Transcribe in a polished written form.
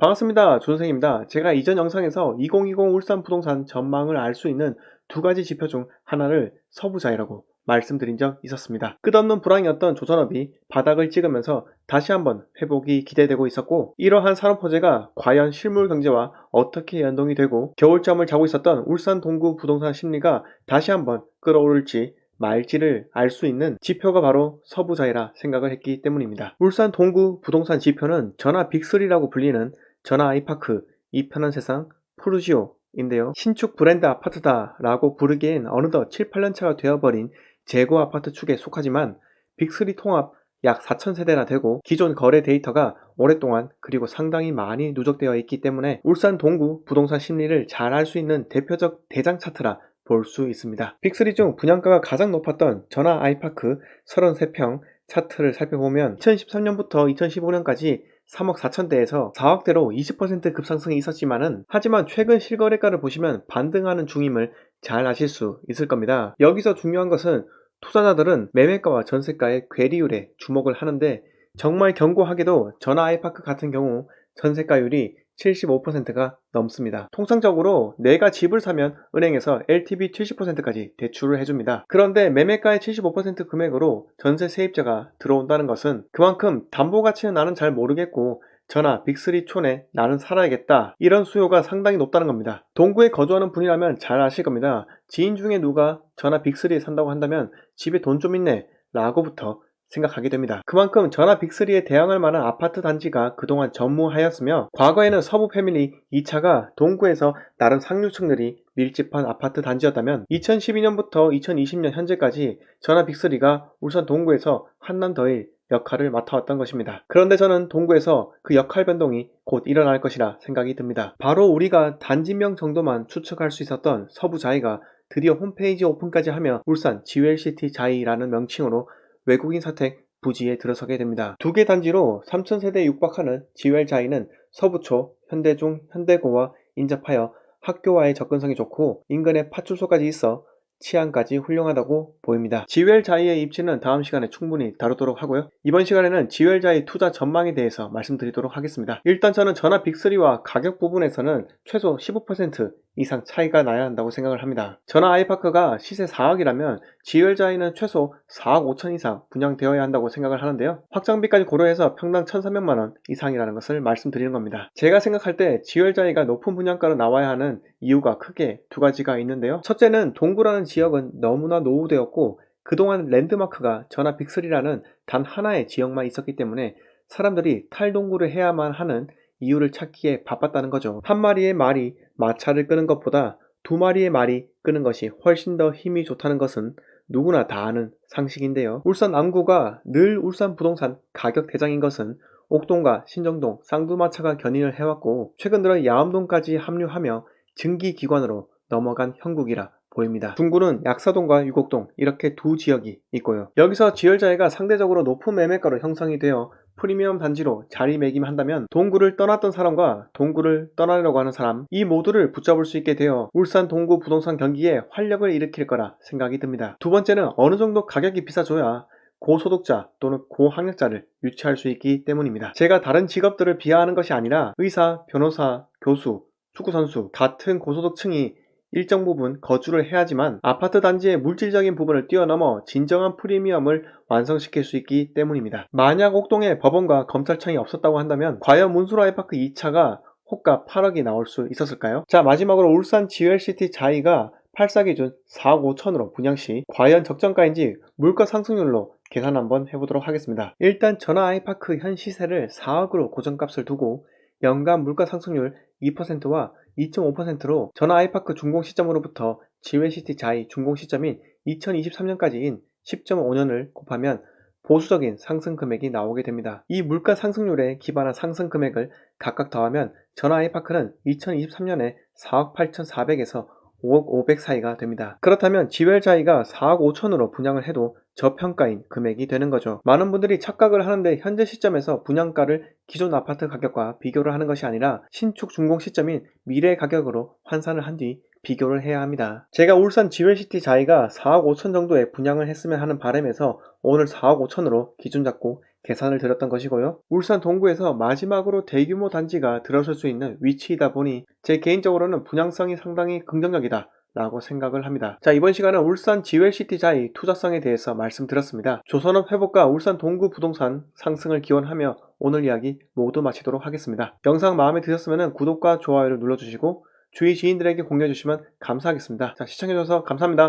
반갑습니다. 조선생입니다. 제가 이전 영상에서 2020 울산 부동산 전망을 알 수 있는 두 가지 지표 중 하나를 서부자이라고 말씀드린 적 있었습니다. 끝없는 불황이었던 조선업이 바닥을 찍으면서 다시 한번 회복이 기대되고 있었고, 이러한 산업 호재가 과연 실물 경제와 어떻게 연동이 되고 겨울잠을 자고 있었던 울산 동구 부동산 심리가 다시 한번 끌어오를지 말지를 알 수 있는 지표가 바로 서부자이라 생각을 했기 때문입니다. 울산 동구 부동산 지표는 전화 빅3라고 불리는 전화 아이파크, 이편한 세상, 푸르지오인데요. 신축 브랜드 아파트다 라고 부르기엔 어느덧 7, 8년차가 되어버린 재고 아파트 축에 속하지만 빅3 통합 약 4,000세대나 되고 기존 거래 데이터가 오랫동안 그리고 상당히 많이 누적되어 있기 때문에 울산 동구 부동산 심리를 잘 알 수 있는 대표적 대장 차트라 볼 수 있습니다. 빅3 중 분양가가 가장 높았던 전화 아이파크 33평 차트를 살펴보면 2013년부터 2015년까지 3억 4천대에서 4억대로 20% 급상승이 있었지만은, 하지만 최근 실거래가를 보시면 반등하는 중임을 잘 아실 수 있을 겁니다. 여기서 중요한 것은 투자자들은 매매가와 전세가의 괴리율에 주목을 하는데, 정말 견고하게도 전화 아이파크 같은 경우 전세가율이 75%가 넘습니다. 통상적으로 내가 집을 사면 은행에서 LTV 70%까지 대출을 해줍니다. 그런데 매매가의 75% 금액으로 전세 세입자가 들어온다는 것은 그만큼 담보가치는 나는 잘 모르겠고 전화 빅3 촌에 나는 살아야겠다, 이런 수요가 상당히 높다는 겁니다. 동구에 거주하는 분이라면 잘 아실 겁니다. 지인 중에 누가 전화 빅3에 산다고 한다면 집에 돈 좀 있네 라고부터 생각하게 됩니다. 그만큼 전화 빅3에 대항할 만한 아파트 단지가 그동안 전무하였으며, 과거에는 서부 패밀리 2차가 동구에서 나름 상류층들이 밀집한 아파트 단지였다면 2012년부터 2020년 현재까지 전화 빅3가 울산 동구에서 한남더일 역할을 맡아왔던 것입니다. 그런데 저는 동구에서 그 역할 변동이 곧 일어날 것이라 생각이 듭니다. 바로 우리가 단지명 정도만 추측할 수 있었던 서부자이가 드디어 홈페이지 오픈까지 하며 울산 지웰시티 자이라는 명칭으로 외국인 사택 부지에 들어서게 됩니다. 두 개 단지로 3,000세대에 육박하는 지웰자이는 서부초, 현대중, 현대고와 인접하여 학교와의 접근성이 좋고 인근에 파출소까지 있어 치안까지 훌륭하다고 보입니다. 지웰자이의 입지는 다음 시간에 충분히 다루도록 하고요. 이번 시간에는 지웰자이 투자 전망에 대해서 말씀드리도록 하겠습니다. 일단 저는 전화 빅3와 가격 부분에서는 최소 15% 이상 차이가 나야 한다고 생각을 합니다. 전화 아이파크가 시세 4억이라면 지웰자이는 최소 4억 5천 이상 분양되어야 한다고 생각을 하는데요. 확장비까지 고려해서 평당 1,300만원 이상이라는 것을 말씀드리는 겁니다. 제가 생각할 때 지웰자이가 높은 분양가로 나와야 하는 이유가 크게 두 가지가 있는데요. 첫째는 동구라는 지역은 너무나 노후되었고 그동안 랜드마크가 전화 빅3라는 단 하나의 지역만 있었기 때문에 사람들이 탈동구를 해야만 하는 이유를 찾기에 바빴다는 거죠. 한 마리의 말이 마차를 끄는 것보다 두 마리의 말이 끄는 것이 훨씬 더 힘이 좋다는 것은 누구나 다 아는 상식인데요. 울산 남구가 늘 울산 부동산 가격 대장인 것은 옥동과 신정동, 쌍두마차가 견인을 해왔고 최근 들어 야암동까지 합류하며 증기기관으로 넘어간 형국이라 보입니다. 중구는 약사동과 유곡동 이렇게 두 지역이 있고요. 여기서 지열자회가 상대적으로 높은 매매가로 형성이 되어 프리미엄 단지로 자리매김한다면 동구를 떠났던 사람과 동구를 떠나려고 하는 사람, 이 모두를 붙잡을 수 있게 되어 울산 동구 부동산 경기에 활력을 일으킬 거라 생각이 듭니다. 두 번째는 어느 정도 가격이 비싸져야 고소득자 또는 고학력자를 유치할 수 있기 때문입니다. 제가 다른 직업들을 비하하는 것이 아니라 의사, 변호사, 교수, 축구선수 같은 고소득층이 일정 부분 거주를 해야지만 아파트 단지의 물질적인 부분을 뛰어넘어 진정한 프리미엄을 완성시킬 수 있기 때문입니다. 만약 옥동에 법원과 검찰청이 없었다고 한다면 과연 문수로 아이파크 2차가 호가 8억이 나올 수 있었을까요? 자, 마지막으로 울산 지웰시티 자이가 8사 기준 4억 5천으로 분양시 과연 적정가인지 물가 상승률로 계산 한번 해보도록 하겠습니다. 일단 전화 아이파크 현 시세를 4억으로 고정값을 두고 연간 물가 상승률 2%와 2.5%로 전화 아이파크 준공 시점으로부터 지웰시티 자이 준공 시점인 2023년까지인 10.5년을 곱하면 보수적인 상승 금액이 나오게 됩니다. 이 물가 상승률에 기반한 상승 금액을 각각 더하면 전화 아이파크는 2023년에 4억 8,400에서 5억 500 사이가 됩니다. 그렇다면 지웰자이가 4억 5천으로 분양을 해도 저평가인 금액이 되는 거죠. 많은 분들이 착각을 하는데 현재 시점에서 분양가를 기존 아파트 가격과 비교를 하는 것이 아니라 신축 준공 시점인 미래 가격으로 환산을 한 뒤 비교를 해야 합니다. 제가 울산 지웰시티 자이가 4억 5천 정도에 분양을 했으면 하는 바람에서 오늘 4억 5천으로 기준 잡고 계산을 드렸던 것이고요. 울산 동구에서 마지막으로 대규모 단지가 들어설 수 있는 위치이다 보니 제 개인적으로는 분양성이 상당히 긍정적이다 라고 생각을 합니다. 자, 이번 시간은 울산 지웰시티자의 투자성에 대해서 말씀드렸습니다. 조선업 회복과 울산 동구 부동산 상승을 기원하며 오늘 이야기 모두 마치도록 하겠습니다. 영상 마음에 드셨으면 구독과 좋아요를 눌러주시고 주위 지인들에게 공유해주시면 감사하겠습니다. 자, 시청해주셔서 감사합니다.